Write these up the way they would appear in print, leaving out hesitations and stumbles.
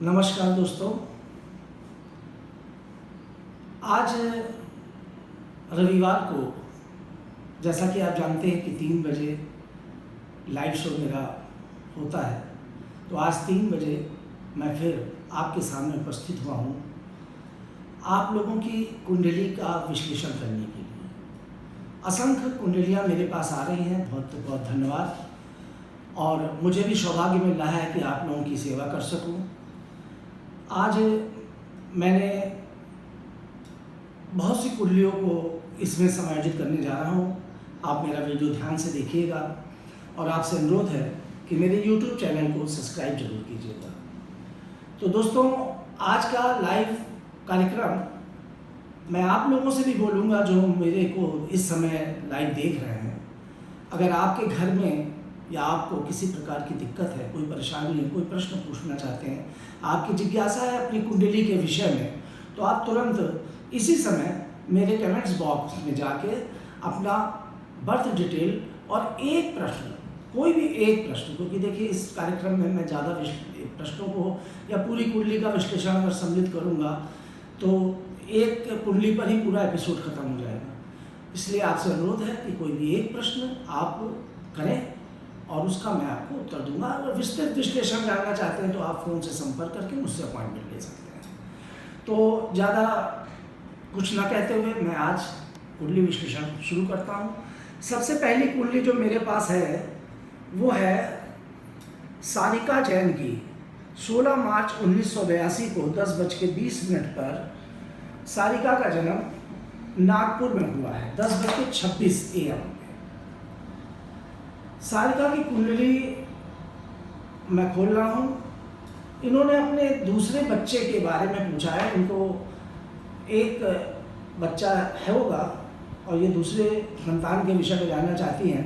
नमस्कार दोस्तों। आज रविवार को, जैसा कि आप जानते हैं कि 3 बजे लाइव शो मेरा होता है, तो आज 3 बजे मैं फिर आपके सामने उपस्थित हुआ हूँ आप लोगों की कुंडली का विश्लेषण करने के लिए। असंख्य कुंडलियाँ मेरे पास आ रही हैं, बहुत बहुत धन्यवाद। और मुझे भी सौभाग्य मिल रहा है कि आप लोगों की सेवा कर सकूं। आज मैंने बहुत सी कुंडलियों को इसमें समायोजित करने जा रहा हूं। आप मेरा वीडियो ध्यान से देखिएगा और आपसे अनुरोध है कि मेरे YouTube चैनल को सब्सक्राइब जरूर कीजिएगा। तो दोस्तों, आज का लाइव कार्यक्रम मैं आप लोगों से भी बोलूँगा जो मेरे को इस समय लाइव देख रहे हैं। अगर आपके घर में या आपको किसी प्रकार की दिक्कत है, कोई परेशानी है, कोई प्रश्न पूछना चाहते हैं, आपकी जिज्ञासा है अपनी कुंडली के विषय में, तो आप तुरंत इसी समय मेरे कमेंट्स बॉक्स में जाके अपना बर्थ डिटेल और एक प्रश्न, कोई भी एक प्रश्न, क्योंकि देखिए इस कार्यक्रम में मैं ज़्यादा प्रश्नों को या पूरी कुंडली का विश्लेषण अगर सम्मिलित करूँगा तो एक कुंडली पर ही पूरा एपिसोड खत्म हो जाएगा। इसलिए आपसे अनुरोध है कि कोई भी एक प्रश्न आप करें और उसका मैं आपको उत्तर दूंगा। अगर विस्तृत विश्लेषण जानना चाहते हैं तो आप फ़ोन से संपर्क करके मुझसे अपॉइंटमेंट ले सकते हैं। तो ज़्यादा कुछ ना कहते हुए मैं आज कुंडली विश्लेषण शुरू करता हूँ। सबसे पहली कुंडली जो मेरे पास है वो है सारिका जैन की। 16 मार्च 1982 को 10:20 पर सारिका का जन्म नागपुर में हुआ है, 10:26 AM। सारिका की कुंडली मैं खोल रहा हूँ। इन्होंने अपने दूसरे बच्चे के बारे में पूछा है। इनको एक बच्चा है होगा और ये दूसरे संतान के विषय में जानना चाहती हैं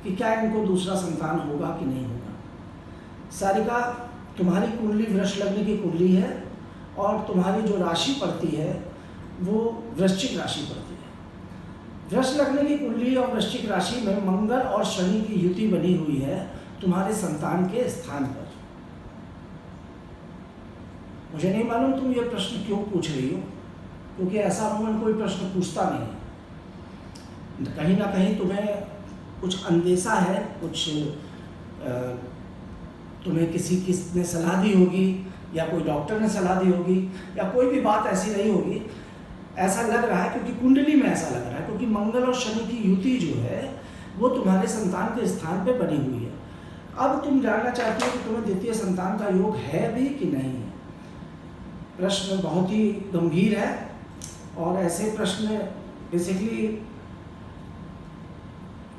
कि क्या इनको दूसरा संतान होगा कि नहीं होगा। सारिका, तुम्हारी कुंडली वृष लग्न की कुंडली है और तुम्हारी जो राशि पड़ती है वो वृश्चिक राशि पड़ती है। वृष लग्न की कुंडली और वृश्चिक राशि में मंगल और शनि की युति बनी हुई है तुम्हारे संतान के स्थान पर। मुझे नहीं मालूम तुम ये प्रश्न क्यों पूछ रही हो, क्योंकि ऐसा रोमन कोई प्रश्न पूछता नहीं है। कहीं ना कहीं तुम्हें कुछ अंदेशा है, कुछ तुम्हें किसी ने सलाह दी होगी या कोई डॉक्टर ने सलाह दी होगी या कोई भी बात ऐसी रही होगी, ऐसा लग रहा है। क्योंकि कुंडली में ऐसा लग रहा है, क्योंकि मंगल और शनि की युति जो है वो तुम्हारे संतान के स्थान पे बनी हुई है। अब तुम जानना चाहते हो कि तुम्हें द्वितीय संतान का योग है भी कि नहीं है। प्रश्न बहुत ही गंभीर है और ऐसे प्रश्न बेसिकली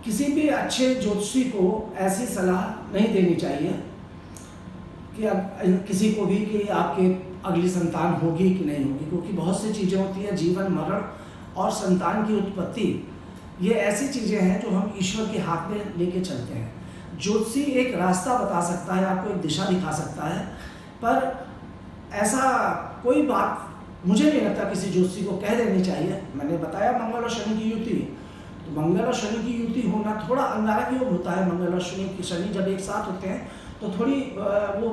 किसी भी अच्छे ज्योतिषी को ऐसी सलाह नहीं देनी चाहिए कि किसी को भी कि आपके अगली संतान होगी कि नहीं होगी, क्योंकि बहुत सी चीज़ें होती हैं, जीवन मरण और संतान की उत्पत्ति, ये ऐसी चीज़ें हैं जो हम ईश्वर के हाथ में लेके चलते हैं। ज्योतिषी एक रास्ता बता सकता है, आपको एक दिशा दिखा सकता है, पर ऐसा कोई बात मुझे नहीं लगता किसी ज्योतिषी को कह देनी चाहिए। मैंने बताया मंगल और शनि की युति, तो मंगल और शनि की युति होना थोड़ा अंगारक योग होता है। मंगल और शनि जब एक साथ होते हैं तो थोड़ी वो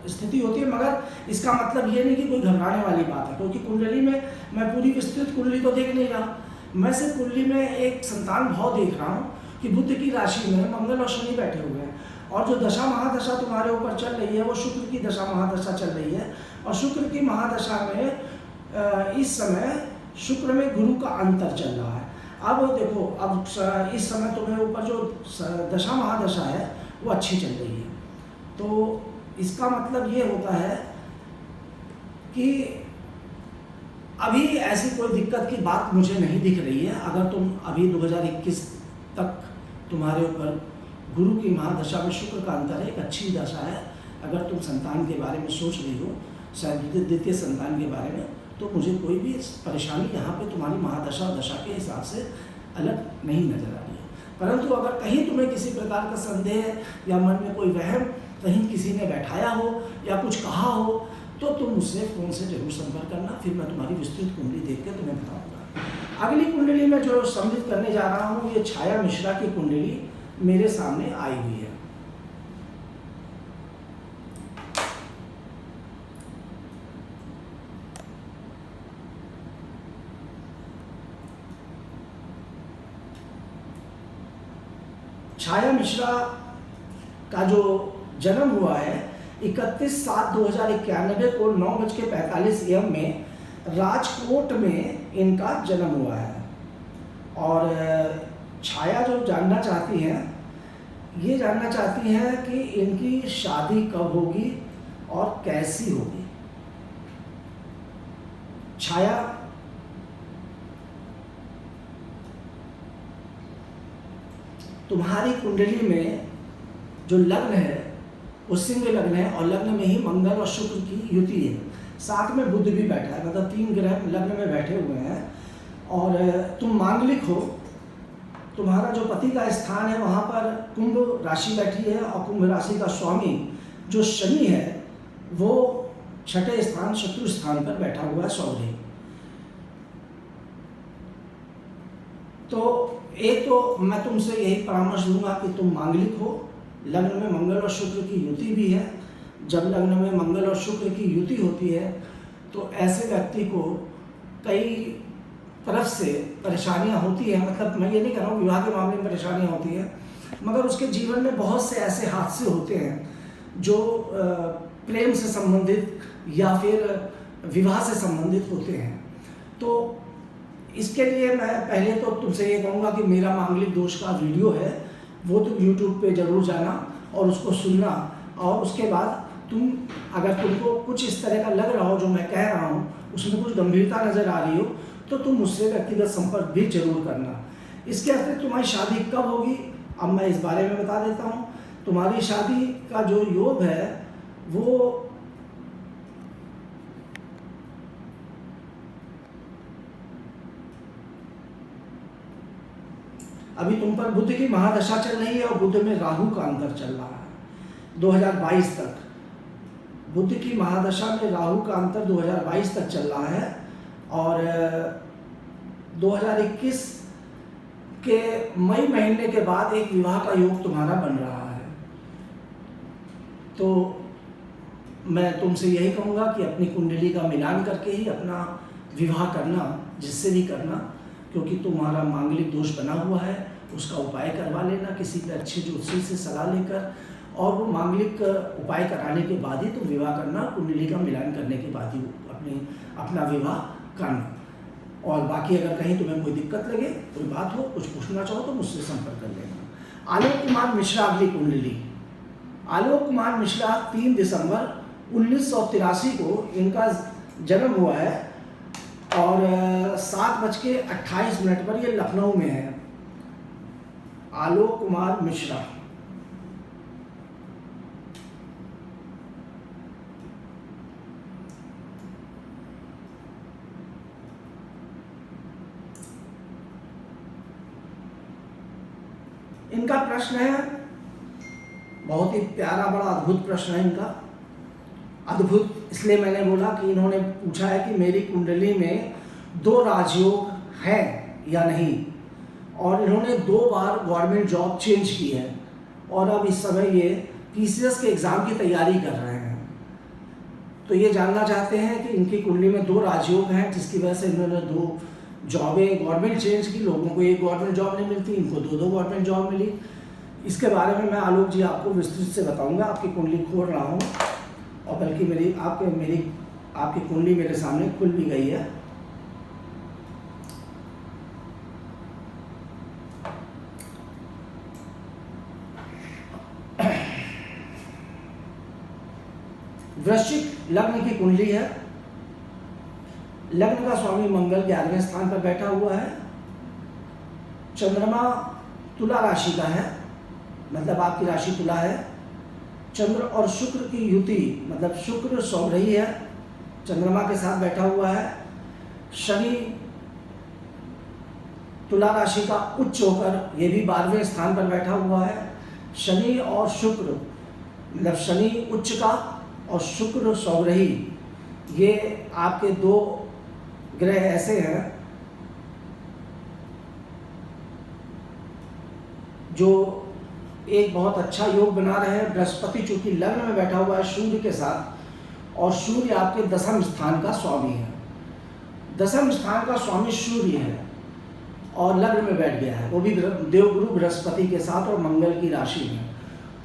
स्थिति होती है, मगर इसका मतलब ये नहीं कि कोई घबराने वाली बात है। क्योंकि कुंडली में मैं पूरी विस्तृत कुंडली तो देख नहीं रहा, मैं सिर्फ कुंडली में एक संतान भाव देख रहा हूँ कि बुध की राशि में मंगल और शनि बैठे हुए हैं और जो दशा महादशा तुम्हारे ऊपर चल रही है वो शुक्र की दशा महादशा चल रही है। और शुक्र की महादशा में इस समय शुक्र में गुरु का अंतर चल रहा है। अब देखो, अब इस समय तुम्हें ऊपर जो दशा महादशा है वो अच्छी चल रही है, तो इसका मतलब ये होता है कि अभी ऐसी कोई दिक्कत की बात मुझे नहीं दिख रही है। अगर तुम अभी 2021 तक तुम्हारे ऊपर गुरु की महादशा में शुक्र का अंतर है, एक अच्छी दशा है। अगर तुम संतान के बारे में सोच रही हो, शायद द्वितीय संतान के बारे में, तो मुझे कोई भी परेशानी यहाँ पे तुम्हारी महादशा और दशा के हिसाब से अलग नहीं नजर आ रही है। परंतु अगर कहीं तुम्हें किसी प्रकार का संदेह या मन में कोई वहम, कहीं किसी ने बैठाया हो या कुछ कहा हो, तो तुम मुझसे फ़ोन से जरूर संपर्क करना, फिर मैं तुम्हारी विस्तृत कुंडली देख कर तुम्हें बताऊंगा। अगली कुंडली में जो सम्मिलित करने जा रहा हूँ, ये छाया मिश्रा की कुंडली मेरे सामने आई हुई है। छाया मिश्रा का जो जन्म हुआ है 31/7/2091 को 9:45 AM में राजकोट में इनका जन्म हुआ है। और छाया जो जानना चाहती हैं, ये जानना चाहती हैं कि इनकी शादी कब होगी और कैसी होगी। छाया, तुम्हारी कुंडली में जो लग्न है वो सिंह लग्न है और लग्न में ही मंगल और शुक्र की युति है, साथ में बुध भी बैठा है, मतलब 3 ग्रह लग्न में बैठे हुए हैं। और तुम मांगलिक हो, तुम्हारा जो पति का स्थान है वहाँ पर कुंभ राशि बैठी है और कुंभ राशि का स्वामी जो शनि है वो 6ठे स्थान शत्रु स्थान पर बैठा हुआ है, सौर्य। तो एक तो मैं तुमसे यही परामर्श दूंगा कि तुम मांगलिक हो, लग्न में मंगल और शुक्र की युति भी है। जब लग्न में मंगल और शुक्र की युति होती है तो ऐसे व्यक्ति को कई तरफ से परेशानियां होती है। मतलब मैं ये नहीं कह रहा हूँ विवाह के मामले में परेशानियां होती है, मगर उसके जीवन में बहुत से ऐसे हादसे होते हैं जो प्रेम से संबंधित या फिर विवाह से संबंधित होते हैं। तो इसके लिए मैं पहले तो तुमसे ये कहूँगा कि मेरा मांगलिक दोष का वीडियो है, वो तुम YouTube पे ज़रूर जाना और उसको सुनना। और उसके बाद तुम, अगर तुमको कुछ इस तरह का लग रहा हो जो मैं कह रहा हूँ, उसमें कुछ गंभीरता नज़र आ रही हो, तो तुम मुझसे व्यक्तिगत संपर्क भी जरूर करना। इसके अतिरिक्त तुम्हारी शादी कब होगी अब मैं इस बारे में बता देता हूँ। तुम्हारी शादी का जो योग है वो अभी तुम पर बुध की महादशा चल रही है और बुध में राहु का अंतर चल रहा है 2022 तक। बुध की महादशा में राहु का अंतर 2022 तक चल रहा है और 2021 के मई महीने के बाद एक विवाह का योग तुम्हारा बन रहा है। तो मैं तुमसे यही कहूँगा कि अपनी कुंडली का मिलान करके ही अपना विवाह करना, जिससे भी करना, क्योंकि तुम्हारा मांगलिक दोष बना हुआ है, उसका उपाय करवा लेना किसी भी अच्छे ज्योतिषी से सलाह लेकर। और वो मांगलिक उपाय कराने के बाद ही तुम विवाह करना, कुंडली का मिलान करने के बाद ही अपना विवाह करना। और बाकी अगर कहीं तुम्हें कोई दिक्कत लगे, कोई बात हो, कुछ पूछना चाहो तो मुझसे संपर्क कर लेना। आलोक कुमार मिश्रा अगली कुंडली। आलोक कुमार मिश्रा 3 दिसंबर 1983 को इनका जन्म हुआ है और 7:28 पर ये लखनऊ में है। आलोक कुमार मिश्रा। इनका प्रश्न है, बहुत ही प्यारा, बड़ा अद्भुत प्रश्न है इनका। अद्भुत इसलिए मैंने बोला कि इन्होंने पूछा है कि मेरी कुंडली में 2 राजयोग हैं या नहीं, और इन्होंने 2 बार गवर्नमेंट जॉब चेंज की है और अब इस समय ये PCS के एग्ज़ाम की तैयारी कर रहे हैं। तो ये जानना चाहते हैं कि इनकी कुंडली में 2 राजयोग हैं, जिसकी वजह से इन्होंने 2 जॉबें गवर्नमेंट चेंज की। लोगों को एक गवर्नमेंट जॉब नहीं मिलती, इनको 2 गवर्नमेंट जॉब मिली। इसके बारे में मैं आलोक जी आपको विस्तृत से बताऊंगा। आपकी कुंडली खोल रहा हूँ और बल्कि आपकी कुंडली मेरे सामने खुल भी गई है। वृश्चिक लग्न की कुंडली है। लग्न का स्वामी मंगल 11वें स्थान पर बैठा हुआ है। चंद्रमा तुला राशि का है, मतलब आपकी राशि तुला है। चंद्र और शुक्र की युति, मतलब शुक्र सौरही है, चंद्रमा के साथ बैठा हुआ है। शनि तुला राशि का उच्च होकर ये भी 12वें स्थान पर बैठा हुआ है। शनि और शुक्र, मतलब शनि उच्च का और शुक्र सौरही, ये आपके 2 ग्रह ऐसे हैं जो एक बहुत अच्छा योग बना रहे हैं। बृहस्पति चूंकि लग्न में बैठा हुआ है सूर्य के साथ, और सूर्य आपके 10वें स्थान का स्वामी है। 10वें स्थान का स्वामी सूर्य है और लग्न में बैठ गया है, वो भी देवगुरु बृहस्पति के साथ और मंगल की राशि में।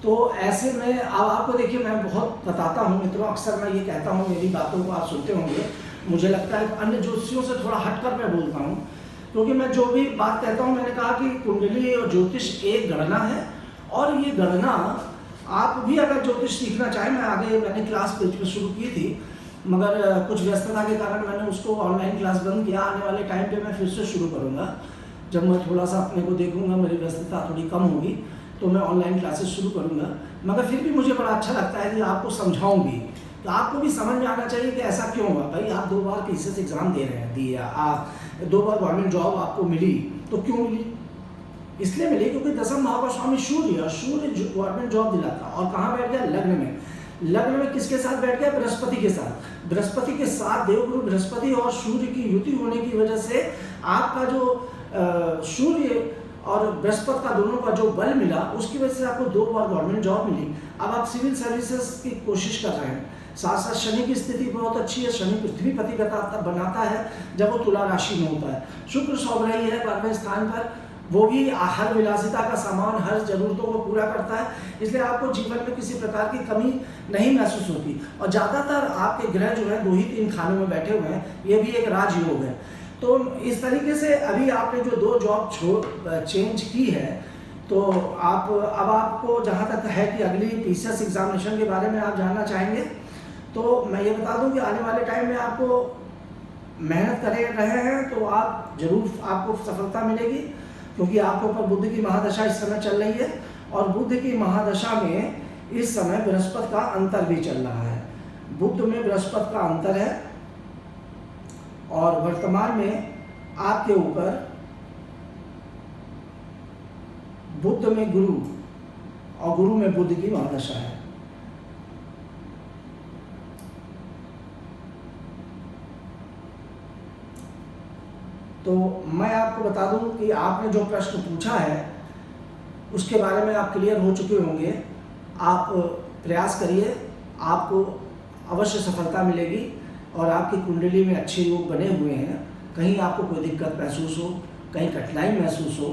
तो ऐसे में अब आपको देखिए, मैं बहुत बताता हूँ मित्रों, अक्सर मैं ये कहता हूँ, मेरी बातों को आप सुनते होंगे, मुझे लगता है अन्य ज्योतिषियों से थोड़ा हटकर मैं बोलता हूँ, क्योंकि मैं जो भी बात कहता हूँ, मैंने कहा कि कुंडली और ज्योतिष एक गणना है, और ये गणना आप भी अगर ज्योतिष सीखना चाहें, मैंने क्लास पेज पर शुरू की थी, मगर कुछ व्यस्तता के कारण मैंने उसको ऑनलाइन क्लास बंद किया। आने वाले टाइम पे मैं फिर से शुरू करूँगा, जब मैं थोड़ा सा अपने को देखूँगा, मेरी व्यस्तता थोड़ी कम होगी तो मैं ऑनलाइन क्लासेस शुरू करूँगा। मगर फिर भी मुझे बड़ा अच्छा लगता है कि आपको समझाऊंगी, तो आपको भी समझ में आना चाहिए कि ऐसा क्यों हुआ। भाई आप 2 बार पीसीएस एग्ज़ाम दे रहे हैं, 2 बार गवर्नमेंट जॉब आपको मिली, तो क्यों मिली? इसलिए मिली क्योंकि दशम भाव का स्वामी सूर्य गवर्नमेंट जॉब दिलाता। और कहाँ बैठ गया? लग्न में। लग्न में किसके साथ बैठ गया? बृहस्पति के साथ। बृहस्पति के साथ देवगुरु बृहस्पति और सूर्य की युति होने की वजह से आपका जो सूर्य और बृहस्पति का दोनों का जो बल मिला, उसकी वजह से आपको 2 बार गवर्नमेंट जॉब मिली। अब आप सिविल सर्विसेज की कोशिश कर रहे हैं। साथ साथ शनि की स्थिति बहुत अच्छी है, शनि पृथ्वी पति बनाता है जब वो तुला राशि में होता है। शुक्र सौभराई है 12वें स्थान पर, वो भी हर विलासिता का सामान, हर जरूरतों को पूरा करता है, इसलिए आपको जीवन में किसी प्रकार की कमी नहीं महसूस होती। और ज़्यादातर आपके ग्रह जो है 2 ही 3 खानों में बैठे हुए हैं, ये भी एक राजयोग है। तो इस तरीके से अभी आपने जो 2 जॉब चेंज की है, तो अब आपको जहाँ तक है कि अगली पीसीएस एग्जामिनेशन के बारे में आप जानना चाहेंगे, तो मैं ये बता दूं कि आने वाले टाइम में आपको मेहनत कर रहे हैं तो आप जरूर आपको सफलता मिलेगी, क्योंकि आपके ऊपर बुध की महादशा इस समय चल रही है, और बुध की महादशा में इस समय बृहस्पति का अंतर भी चल रहा है। बुध में बृहस्पति का अंतर है, और वर्तमान में आपके ऊपर बुध में गुरु और गुरु में बुध की महादशा है। तो मैं आपको बता दूं कि आपने जो प्रश्न पूछा है उसके बारे में आप क्लियर हो चुके होंगे। आप प्रयास करिए, आपको अवश्य सफलता मिलेगी, और आपकी कुंडली में अच्छे योग बने हुए हैं। कहीं आपको कोई दिक्कत महसूस हो, कहीं कठिनाई महसूस हो,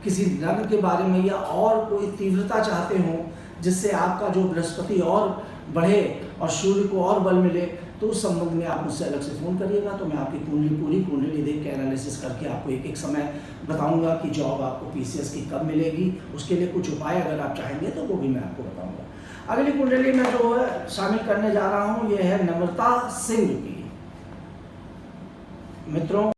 किसी रंग के बारे में या और कोई तीव्रता चाहते हो जिससे आपका जो बृहस्पति और बढ़े और सूर्य को और बल मिले, तो उस संबंध में आप मुझसे अलग से फ़ोन करिएगा, तो मैं आपकी पूरी कुंडली देख के एनालिसिस करके आपको एक समय बताऊंगा कि जॉब आपको पीसीएस की कब मिलेगी। उसके लिए कुछ उपाय अगर आप चाहेंगे तो वो भी मैं आपको बताऊंगा। अगली कुंडली में जो है शामिल करने जा रहा हूँ, ये है नम्रता सिंह की। मित्रों,